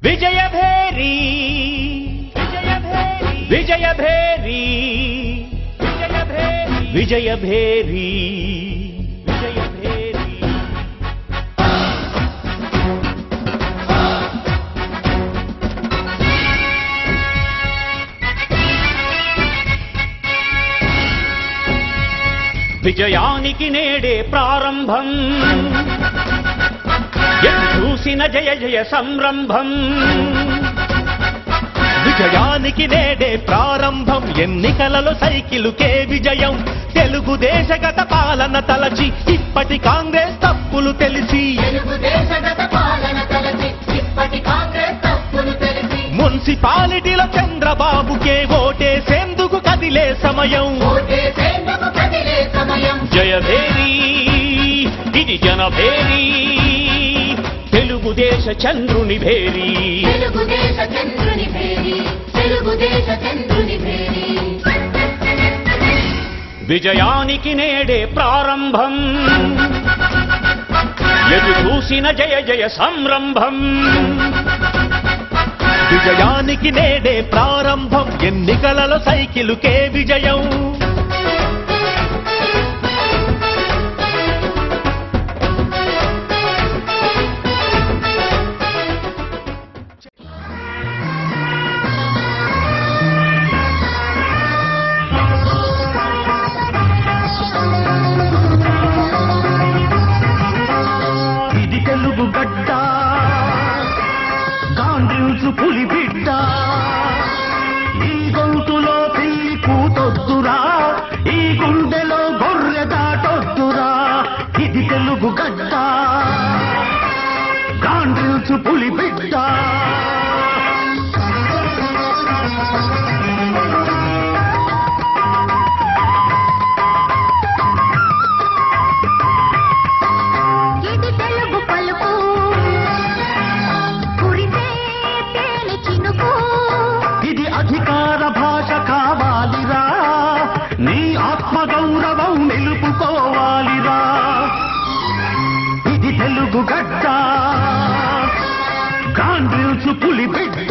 విజయభేరి విజయభేరి విజయభేరి విజయభేరి విజయానికి నేడే ప్రారంభం చూసిన జయ జయ సంరంభం విజయానికి నేడే ప్రారంభం ఎన్నికలలో సైకిలుకే విజయం తెలుగుదేశగత పాలన తలచి ఇప్పటి కాంగ్రెస్ తప్పులు తెలిసి మున్సిపాలిటీలో చంద్రబాబుకే ఓటేసేందుకు కదిలే సమయం జయభేరి ఇది జనభేరి తెలుగుదేశ చంద్రుని భేరి విజయానికి నేడే ప్రారంభం ఎటు చూసిన జయ జయ సంరంభం విజయానికి నేడే ప్రారంభం ఎన్నికలలో సైకిలుకే విజయం పులి బిడ్డ ఈ గొంతులో పిల్లి కూతొద్దురా ఈ గుండెలో గొర్రె దాటొద్దురా ఇది తెలుగు గడ్డ గాండ్రిల్సు పులి బిడ్డ అధికార భాష కావాలిరా నీ ఆత్మగౌరవం నిలుపుకోవాలిరా ఇది తెలుగు గడ్డ గాండ్రిల్సు పులి బిడ్డ